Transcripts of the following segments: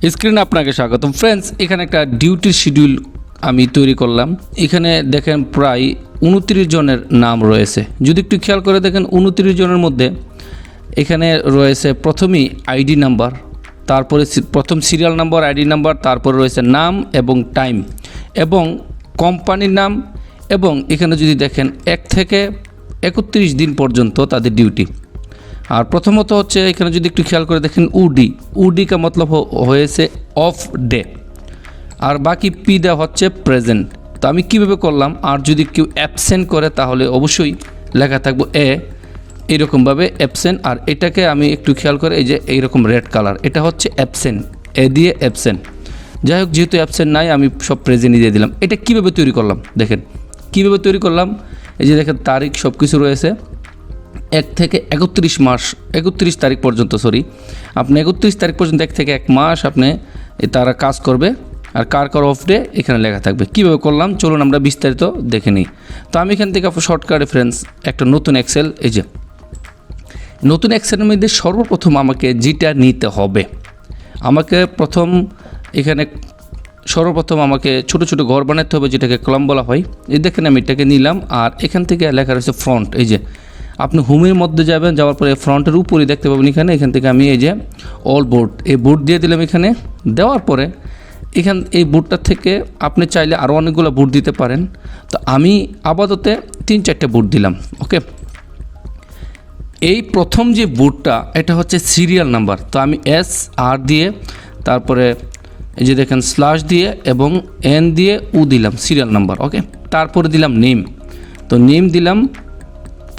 স্ক্রিনে আপনাকে স্বাগতম ফ্রেন্ডস। এখানে একটা ডিউটির শিডিউল আমি তৈরি করলাম। এখানে দেখেন প্রায় 29 জনের নাম রয়েছে। যদি একটু খেয়াল করে দেখেন 29 জনের মধ্যে এখানে রয়েছে প্রথমেই আইডি নাম্বার, তারপরে প্রথম সিরিয়াল নাম্বার, আইডি নাম্বার, তারপরে রয়েছে নাম এবং টাইম এবং কোম্পানির নাম, এবং এখানে যদি দেখেন 1 থেকে 31 দিন পর্যন্ত তাদের ডিউটি। আর প্রথমত হচ্ছে এখানে যদি একটু খেয়াল করে দেখেন উডি কা মতলব হয়েছে অফ ডে, আর বাকি পি দেওয়া হচ্ছে প্রেজেন্ট। তো আমি কীভাবে করলাম, আর যদি কেউ অ্যাবসেন্ট করে তাহলে অবশ্যই লেখা থাকবো এ, এইরকমভাবে অ্যাবসেন্ট। আর এটাকে আমি একটু খেয়াল করে এই যে এইরকম রেড কালার, এটা হচ্ছে অ্যাবসেন্ট, এ দিয়ে অ্যাবসেন্ট। যাই হোক, যেহেতু অ্যাবসেন্ট নাই আমি সব প্রেজেন্টই দিয়ে দিলাম। এটা কীভাবে তৈরি করলাম দেখেন, কীভাবে তৈরি করলাম। এই যে দেখেন তারিখ সব কিছু রয়েছে 1 থেকে 31 তারিখ পর্যন্ত, আপনি 31 তারিখ পর্যন্ত 1 থেকে 1 মাস আপনি তারা কাজ করবে, আর কার কার অফ ডে এখানে লেখা থাকবে। কীভাবে করলাম চলুন আমরা বিস্তারিত দেখে নিই। তো আমি এখান থেকে শর্টকাট রেফারেন্স একটা নতুন এক্সেল, এই যে নতুন এক্সেলের মধ্যে সর্বপ্রথম আমাকে যেটা নিতে হবে, আমাকে এখানে সর্বপ্রথম আমাকে ছোট ছোট ঘর বানাতে হবে, যেটাকে কলাম বলা হয়। এই দেখেন আমি এটাকে নিলাম, আর এখান থেকে লেখা রয়েছে ফ্রন্ট। এই যে আপনি হোমের মধ্যে যাবেন, যাওয়ার পরে ফ্রন্টের উপরে দেখতে পাবেন এখান থেকে আমি এই যে অল বোর্ড, এই বোর্ড দিয়ে দিলাম। এখানে দেওয়ার পরে এই বোর্ডটা থেকে আপনি চাইলে আরও অনেকগুলো বোর্ড দিতে পারেন। তো আমি আপাতত 3-4টা বোর্ড দিলাম। ওকে, এই প্রথম যে বোর্ডটা এটা হচ্ছে সিরিয়াল নাম্বার। তো আমি SR দিয়ে, তারপরে এই যে দেখেন স্ল্যাশ দিয়ে এবং N দিয়ে উ দিলাম, সিরিয়াল নাম্বার। ওকে, তারপরে দিলাম নেম, তো নেম দিলাম,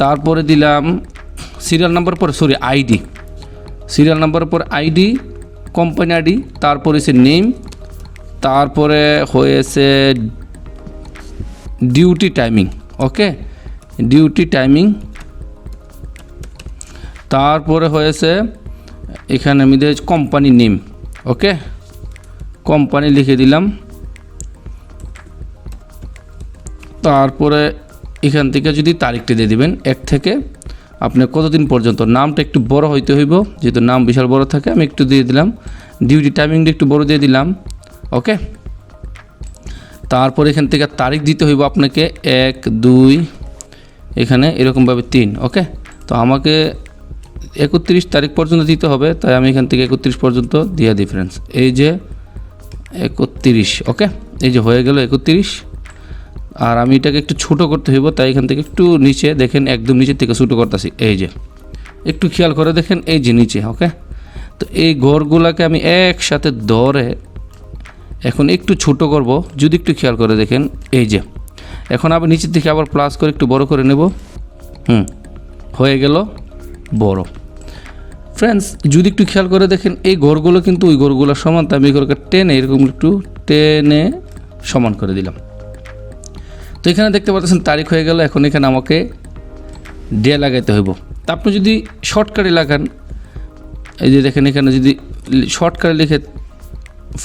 তারপরে দিলাম সিরিয়াল নাম্বার পরে আইডি, সিরিয়াল নাম্বারের পর আইডি, কোম্পানি আইডি, তারপরে হচ্ছে নেম, তারপরে হয়েছে ডিউটি টাইমিং। ওকে, ডিউটি টাইমিং, তারপরে হয়েছে এখানে আমি দিয়ে কোম্পানি নেম। ওকে, কোম্পানি লিখে দিলাম, তারপরে এখান থেকে যদি তারিখটা দিয়ে দিবেন 1 থেকে আপনি কতদিন পর্যন্ত। নামটা একটু বড় হইতে হইব, যেহেতু নাম বিশাল বড় থাকে, আমি একটু দিয়ে দিলাম। ডিউটি টাইমিংটা একটু বড় দিয়ে দিলাম। ওকে, তারপর এখান থেকে তারিখ দিতে হইব আপনাকে 1, 2, এখানে এরকমভাবে 3। ওকে, তো আমাকে 31 তারিখ পর্যন্ত দিতে হবে, তাই আমি এখান থেকে 31 পর্যন্ত দিয়ে দিই ফ্রেন্ডস। এই যে 31। ওকে, এই যে হয়ে গেল 31। আর আমি এটাকে একটু ছোটো করতে হইব, তাই এখান থেকে একটু নিচে দেখেন, একদম নিচের থেকে ছোটো করতেছি। এই যে একটু খেয়াল করে দেখেন, এই যে নিচে। ওকে, তো এই ঘরগুলোকে আমি একসাথে ধরে এখন একটু ছোট করব। যদি একটু খেয়াল করে দেখেন, এই যে এখন আবার নিচের দিকে আবার প্লাস করে একটু বড় করে নেব। হয়ে গেল বড়। ফ্রেন্ডস, যদি একটু খেয়াল করে দেখেন এই ঘরগুলো কিন্তু ওই ঘরগুলোর সমান, তাই আমি এই ঘরকে টেনে এরকম একটু টেনে সমান করে দিলাম। তো এখানে দেখতে পাচ্ছেন তারিখ হয়ে গেল। এখন এখানে আমাকে ডে লাগাইতে হইব। তা আপনি যদি শর্টকাটে লাগান, এই যে দেখেন এখানে যদি শর্টকাটে লিখে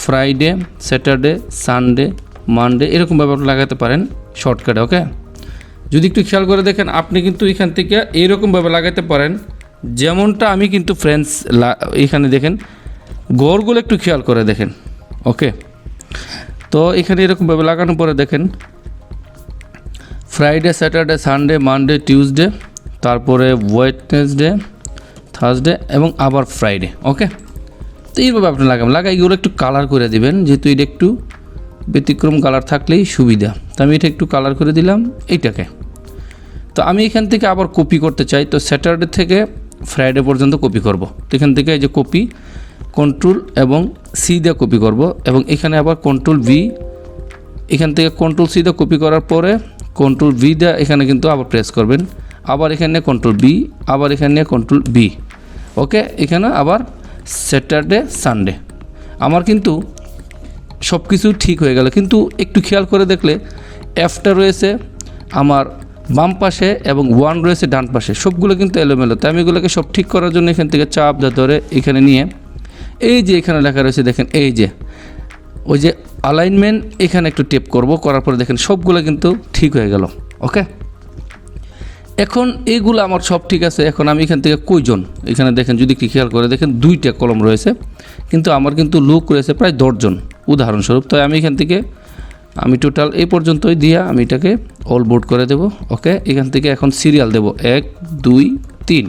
ফ্রাইডে, স্যাটারডে, সানডে, মানডে এরকমভাবে আপনি লাগাতে পারেন শর্টকাটে। ওকে, যদি একটু খেয়াল করে দেখেন আপনি কিন্তু এখান থেকে এইরকমভাবে লাগাতে পারেন, যেমনটা আমি কিন্তু ফ্রেন্ডস এখানে দেখেন ঘরগুলো একটু খেয়াল করে দেখেন। ওকে, তো এখানে এরকমভাবে লাগানোর পরে দেখেন Friday, Saturday, Sunday, Monday, Tuesday, তারপরে ওয়েডনেসডে, থার্সডে এবং আবার ফ্রাইডে। ওকে, তো এইভাবে আপনি এগুলো একটু কালার করে দিবেন, যেহেতু এটা একটু ব্যতিক্রম কালার থাকলেই সুবিধা। তো আমি এটা একটু কালার করে দিলাম এইটাকে। তো আমি এখান থেকে আবার কপি করতে চাই, তো স্যাটারডে থেকে ফ্রাইডে পর্যন্ত কপি করব। তো এখান থেকে এই যে কপি, কন্ট্রোল এবং সি দিয়ে কপি করব, এবং এখানে আবার কন্ট্রোল ভি, এখান থেকে কন্ট্রোল সি দিয়ে কপি করার পরে কন্ট্রোল ভি দিয়ে এখানে কিন্তু আবার প্রেস করবেন, আবার এখানে কন্ট্রোল বি, আবার এখানে কন্ট্রোল বি। ওকে, এখানে আবার স্যাটারডে, সানডে। আমার কিন্তু সব কিছু ঠিক হয়ে গেল, কিন্তু একটু খেয়াল করে দেখলে এফটা রয়েছে আমার বাম পাশে এবং 1 রয়েছে ডান পাশে, সবগুলো কিন্তু এলোমেলো। তাই আমি এগুলোকে সব ঠিক করার জন্য এখান থেকে চাপ ধরে এখানে নিয়ে এই যে এখানে লেখা রয়েছে দেখেন, এই যে ওই যে অ্যালাইনমেন্ট, এখানে একটু টেপ করব, করার পরে দেখেন সবগুলো কিন্তু ঠিক হয়ে গেল। ওকে, এখন এইগুলো আমার সব ঠিক আছে। এখন আমি এখান থেকে কয়জন, এখানে দেখেন যদি কি খেয়াল করে দেখেন 2টা কলম রয়েছে, কিন্তু আমার কিন্তু লোক রয়েছে প্রায় 10 জন উদাহরণস্বরূপ। তো আমি এখান থেকে আমি টোটাল এই পর্যন্তই দিয়া আমি এটাকে অল বোর্ড করে দেব। ওকে, এখান থেকে এখন সিরিয়াল দেব 1 2 3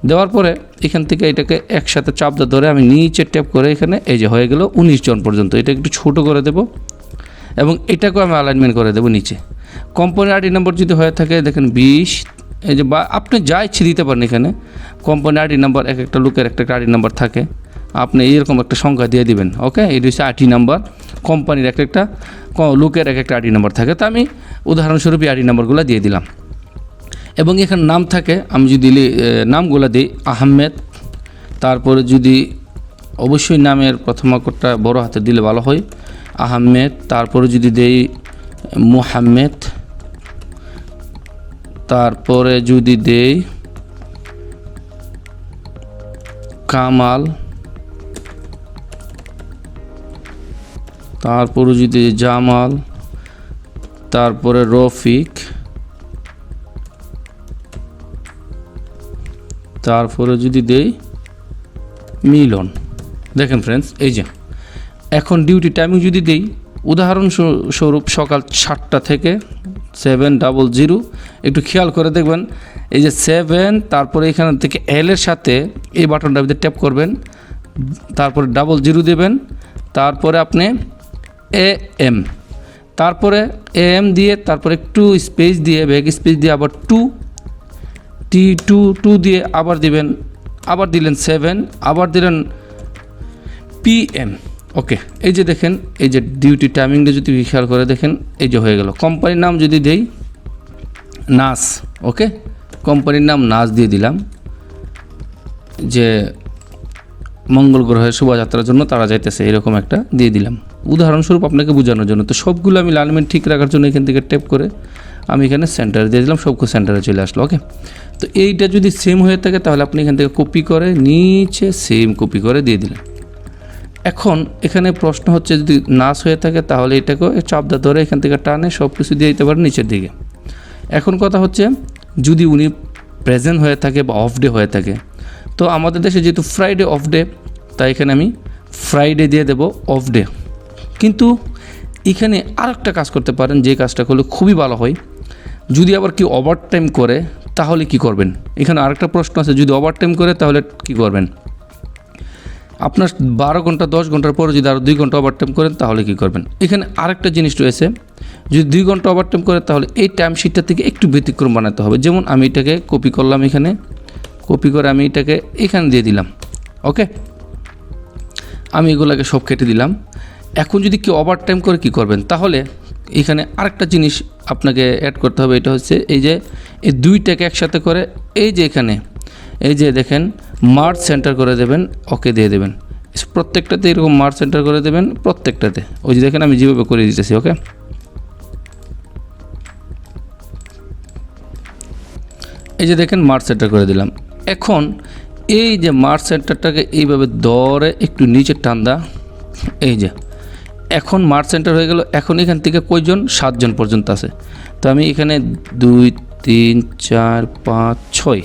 দেওয়ার পরে এখান থেকে এটাকে একসাথে চাপ ধরে আমি নিচে ট্যাপ করে এখানে এই যে হয়ে গেল 19 জন পর্যন্ত। এটা একটু ছোট করে দেব এবং এটাকেও আমি অ্যালাইনমেন্ট করে দেব নিচে। কোম্পানি আইডি নাম্বার যদি হয়ে থাকে দেখেন 20, এই যে বা আপনি যা ইচ্ছে দিতে পারেন। এখানে কোম্পানি আইডি নাম্বার এক একটা লোকের একটা আইডি নাম্বার থাকে, আপনি এইরকম একটা সংখ্যা দিয়ে দিবেন। ওকে, এটা হচ্ছে আইডি নাম্বার, কোম্পানির একটা লোকের একটা আইডি নাম্বার থাকে। তো আমি উদাহরণস্বরূপ আইডি নাম্বারগুলো দিয়ে দিলাম। এবং এখানে নাম থাকে, আমি যদি নামগুলো দিই আহমেদ, তারপরে যদি অবশ্যই নামের প্রথম অক্ষরটা বড় হাতে দিলে ভালো হয়, আহমেদ, তারপরে যদি দেই মুহাম্মদ, তারপরে যদি দেই কামাল, তারপরে যদি জামাল, তারপরে রফিক, তারপরে যদি দেই মিলন। দেখেন ফ্রেন্ডস, এই যে এখন ডিউটি টাইমিং যদি দেই উদাহরণস্বরূপ সকাল 7টা থেকে 700, একটু খেয়াল করে দেখবেন এই যে 7, তারপরে এখান থেকে এল এর সাথে এই বাটনটার ভিতরে ট্যাপ করবেন, তারপরে 00 দেবেন, তারপরে আপনি AM, তারপরে AM দিয়ে তারপরে একটু স্পেস দিয়ে ব্যাক স্পেস দিয়ে আবার 2 দিয়ে আবার দিবেন, আবার দিলেন 7, আবার দিলেন PM। ওকে, এই যে দেখেন এই যে ডিউটি টাইমিংটা যদি খেয়াল করে দেখেন এই যে হয়ে গেল। কোম্পানির নাম যদি দেই নাস, ওকে, কোম্পানির নাম নাস দিয়ে দিলাম, যে মঙ্গল গ্রহের শোভাযাত্রার জন্য তারা যাইতেছে এরকম একটা দিয়ে দিলাম উদাহরণস্বরূপ আপনাকে বোঝানোর জন্য। তো সবগুলো আমি অ্যালাইনমেন্ট ঠিক রাখার জন্য এখান থেকে ট্যাপ করে আমি এখানে সেন্টারে দিয়ে দিলাম, সবগুলো সেন্টারে চলে আসলো। ওকে, তো এইটা যদি সেম হয়ে থাকে তাহলে আপনি এখান থেকে কপি করে নিচে সেম কপি করে দিয়ে দিলেন। এখন এখানে প্রশ্ন হচ্ছে যদি নাস হয়ে থাকে তাহলে এটাকে চাপ ধরে এখান থেকে টানে সব কিছু দিয়ে দিতে পারেন নিচের দিকে। এখন কথা হচ্ছে যদি উনি প্রেজেন্ট হয়ে থাকে বা অফ ডে হয়ে থাকে, তো আমাদের দেশে যেহেতু ফ্রাইডে অফ ডে, তাই এখানে আমি ফ্রাইডে দিয়ে দেব অফ ডে। কিন্তু এখানে আরেকটা কাজ করতে পারেন, যে কাজটা করলে খুবই ভালো হয়। যদি আবার কেউ ওভারটাইম করে তাহলে কি করবেন? এখানে আরেকটা প্রশ্ন আছে, যদি ওভারটাইম করে তাহলে কি করবেন? আপনার 12 ঘন্টা 10 ঘন্টার পরে যদি আরও 2 ঘন্টা ওভারটাইম করেন তাহলে কি করবেন? এখানে আরেকটা জিনিস রয়েছে, যদি 2 ঘন্টা ওভারটাইম করে তাহলে এই টাইম শিটটা থেকে একটু ব্যতিক্রম বানাতে হবে। যেমন আমি এটাকে কপি করলাম, এখানে কপি করে আমি এটাকে এখানে দিয়ে দিলাম। ওকে, আমি এগুলোকে সব কেটে দিলাম। এখন যদি কেউ ওভারটাইম করে কি করবেন? তাহলে এখানে আরেকটা জিনিস আপনাকে অ্যাড করতে হবে, এটা হচ্ছে এই যে এই দুইটাকে একসাথে করে এই যে এখানে এই যে দেখেন মার্জ সেন্টার করে দেবেন, ওকে দিয়ে দেবেন। প্রত্যেকটাতে এরকম মার্জ সেন্টার করে দেবেন প্রত্যেকটাতে। ওই যে দেখেন আমি যেভাবে করে দিতেছি। ওকে, এই যে দেখেন মার্জ সেন্টার করে দিলাম। এখন এই যে মার্জ সেন্টারটাকে এইভাবে ধরে একটু নিচে টান দা, এই যে এখন মার্জ সেন্টার হয়ে গেল। এখন এখান থেকে কয়জন? 7 জন পর্যন্ত আছে। তো আমি এখানে 2 3 4 5 6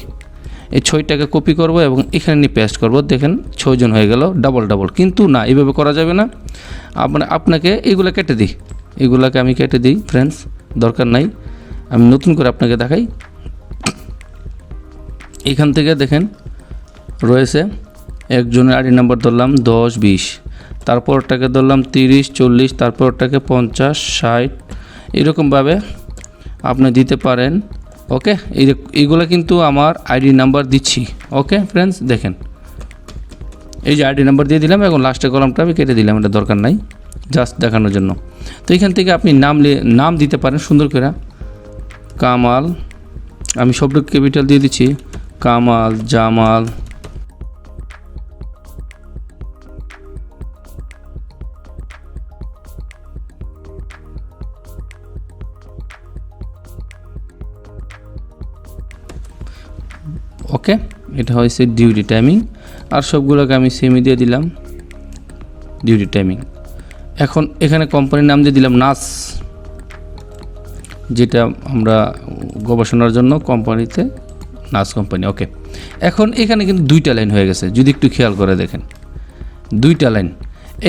এই 6টাকে কপি করব এবং এখানে নিয়ে পেস্ট করব। দেখেন 6 জন হয়ে গেল ডাবল ডাবল। কিন্তু না, এইভাবে করা যাবে না। আপনাকে এইগুলো কেটে দিই, এগুলোকে আমি কেটে দিই ফ্রেন্ডস, দরকার নাই। আমি নতুন করে আপনাকে দেখাই। এখান থেকে দেখেন রয়েছে একজনের আইডি নাম্বার ধরলাম 10 20, তারপরটাকে ধরলাম 30 40, তারপরটাকে 50 60, এরকমভাবে আপনি দিতে পারেন। ওকে, এইগুলো কিন্তু আমার আইডি নাম্বার দিচ্ছি। ওকে ফ্রেন্ডস, দেখেন এই যে আইডি নাম্বার দিয়ে দিলাম এবং লাস্টের কলামটা আমি কেটে দিলাম, এটা দরকার নাই, জাস্ট দেখানোর জন্য। তো এখান থেকে আপনি নাম দিতে পারেন সুন্দর করে। কামাল, আমি সবটা ক্যাপিটাল দিয়ে দিচ্ছি, কামাল, জামাল, ওকে, এটা হয়েছে ডিউটি টাইমিং। আর সবগুলোকে আমি সেমই দিয়ে দিলাম ডিউটি টাইমিং। এখন এখানে কোম্পানির নাম দিয়ে দিলাম নাস, যেটা আমরা গবেষণার জন্য কোম্পানিতে নাস কোম্পানি। ওকে, এখন এখানে কিন্তু 2টা লাইন হয়ে গেছে, যদি একটু খেয়াল করে দেখেন 2টা লাইন।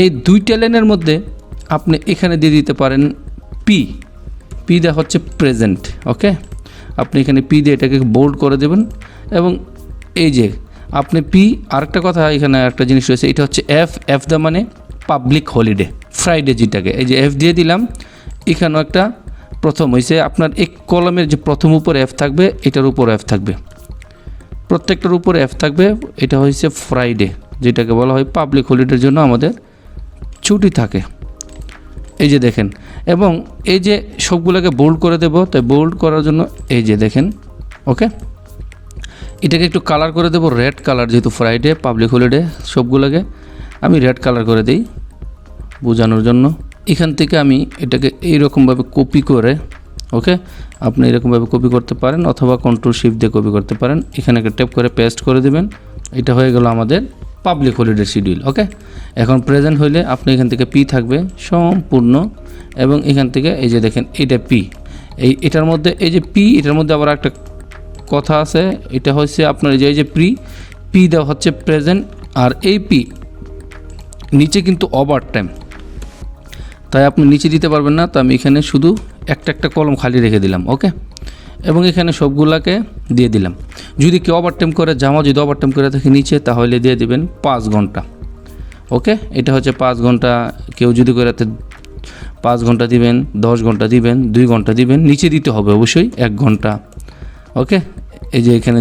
এই 2টা লাইনের মধ্যে আপনি এখানে দিয়ে দিতে পারেন পি দেওয়া হচ্ছে প্রেজেন্ট। ওকে, আপনি এখানে পি দিয়ে এটাকে বোল্ড করে দেবেন এবং এই যে আপনি আরেকটা কথা এখানে একটা জিনিস রয়েছে, এটা হচ্ছে এফ দা মানে পাবলিক হলিডে, ফ্রাইডে, যেটাকে এই যে এফ দিয়ে দিলাম। এখানেও একটা প্রথম হয়েছে আপনার এক কলমের যে প্রথম উপরে এফ থাকবে, এটার উপর এফ থাকবে, প্রত্যেকটার উপরে এফ থাকবে। এটা হয়েছে ফ্রাইডে, যেটাকে বলা হয় পাবলিক হলিডের জন্য আমাদের ছুটি থাকে। এই যে দেখেন, এবং এই যে সবগুলোকে বোল্ড করে দেব, তাই বোল্ড করার জন্য এই যে দেখেন। ওকে, এটাকে একটু কালার করে দেব রেড কালার, যেহেতু ফ্রাইডে পাবলিক হলিডে, সবগুলোকে আমি রেড কালার করে দিই বোঝানোর জন্য। এখান থেকে আমি এটাকে এইরকমভাবে কপি করে, ওকে, আপনি এরকমভাবে কপি করতে পারেন অথবা কন্ট্রোল শিফট দিয়ে কপি করতে পারেন। এখানে একটা ট্যাপ করে পেস্ট করে দেবেন। এটা হয়ে গেল আমাদের পাবলিক হলিডে শিডিউল। ওকে, এখন প্রেজেন্ট হইলে আপনি এখান থেকে পি থাকবে সম্পূর্ণ, এবং এখান থেকে এই যে দেখেন এটা পি, এটার মধ্যে এই যে পি, এটার মধ্যে আবার একটা কথা আছে, এটা হচ্ছে আপনার এই যে পি দেওয়া হচ্ছে প্রেজেন্ট, আর এই পি নিচে কিন্তু ওভার টাইম, তাই আপনি নিচে দিতে পারবেন না। তো আমি এখানে শুধু একটা কলম খালি রেখে দিলাম। ওকে, এবং এখানে সবগুলাকে দিয়ে দিলাম। যদি কেউ ওভারটাইম করে, জামা যদি ওভারটাইম করে থাকে নিচে, তাহলে দিয়ে দিবেন 5 ঘন্টা। ওকে, এটা হচ্ছে 5 ঘন্টা। কেউ যদি করে 5 ঘন্টা দিবেন, 10 ঘন্টা দিবেন, 2 ঘন্টা দিবেন, নিচে দিতে হবে অবশ্যই 1 ঘন্টা। ওকে, এই যে এখানে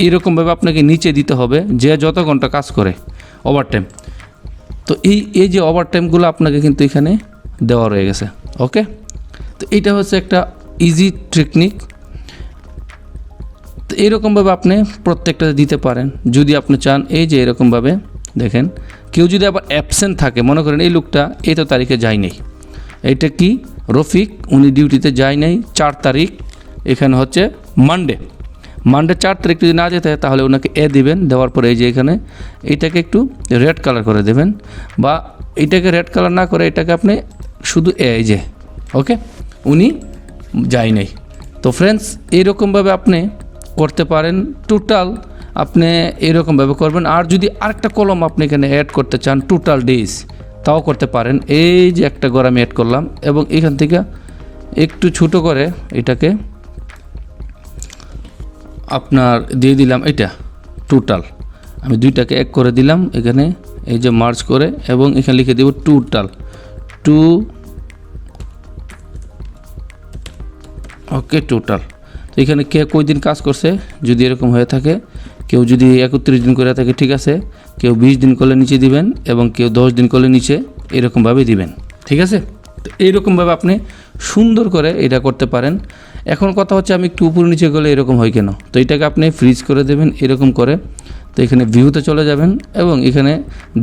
এইরকমভাবে আপনাকে নিচে দিতে হবে যে যত ঘন্টা কাজ করে ওভারটাইম। তো এই যে ওভারটাইমগুলো আপনাকে কিন্তু এখানে দেওয়া রয়ে গেছে। ওকে, তো এটা হচ্ছে একটা ইজি টেকনিক। তো এইরকমভাবে আপনি প্রত্যেকটা দিতে পারেন যদি আপনি চান। এই যে এরকমভাবে দেখেন, কেউ যদি আবার অ্যাবসেন্ট থাকে, মনে করেন এই লোকটা এই তো তারিখে যায় নাই, এইটা কি রফিক, উনি ডিউটিতে যায় নাই 4 তারিখ, এখানে হচ্ছে মানডে 4 তারিখ যদি না যেতে হয় তাহলে ওনাকে দিবেন। দেওয়ার পরে এই যে এখানে এইটাকে একটু রেড কালার করে দেবেন, বা এটাকে রেড কালার না করে এটাকে আপনি শুধু এই যে ওকে, উনি যায় নাই। তো ফ্রেন্ডস, এইরকমভাবে আপনি করতে পারেন। টোটাল আপনি এরকমভাবে করবেন। আর যদি আরেকটা কলম আপনি এখানে অ্যাড করতে চান, টোটাল ডেজ, তাও করতে পারেন। এই যে একটা ঘর আমি অ্যাড করলাম, এবং এখান থেকে একটু ছোট করে এটাকে আপনার দিয়ে দিলাম। এটা টোটাল আমি 2টাকে এক করে দিলাম এখানে, এই যে মার্জ করে, এবং এখানে লিখে দেব টোটাল ওকে টোটাল। তো এখানে কে কই দিন কাজ করছে যদি এরকম হয়ে থাকে, কেউ যদি 31 দিন করে থাকে ঠিক আছে, কেউ 20 দিন করলে নিচে দিবেন, এবং কেউ 10 দিন করলে নিচে এরকমভাবে দিবেন। ঠিক আছে, তো এইরকমভাবে আপনি সুন্দর করে এটা করতে পারেন। এখন কথা হচ্ছে আমি একটু উপর নিচে গেলে এরকম হয় কেন, তো এটাকে আপনি ফ্রিজ করে দেবেন এরকম করে। তো এখানে ভিউতে চলে যাবেন, এবং এখানে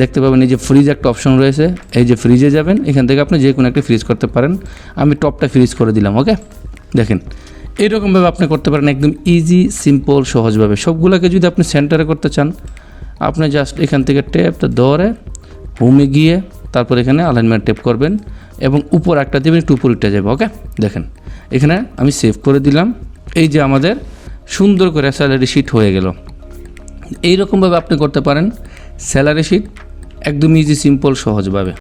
দেখতে পাবেন এই যে ফ্রিজ একটা অপশন রয়েছে, এই যে ফ্রিজে যাবেন, এখান থেকে আপনি যে কোনো একটা ফ্রিজ করতে পারেন। আমি টপটা ফ্রিজ করে দিলাম। ওকে, দেখেন এইরকমভাবে আপনি করতে পারেন, একদম ইজি, সিম্পল, সহজভাবে। সবগুলোকে যদি আপনি সেন্টারে করতে চান, আপনি জাস্ট এখান থেকে ট্যাপটা ধরে হোমে গিয়ে তারপর এখানে অ্যালাইনমেন্ট ট্যাপ করবেন, এবং উপর একটা দেবেন, একটু উপর উঠে যাবে। ওকে, দেখেন এখানে আমি সেভ করে দিলাম। এই যে আমাদের সুন্দর করে স্যালারি শিট হয়ে গেল। এইরকমভাবে আপনি করতে পারেন স্যালারি শিট, একদম ইজি, সিম্পল, সহজভাবে।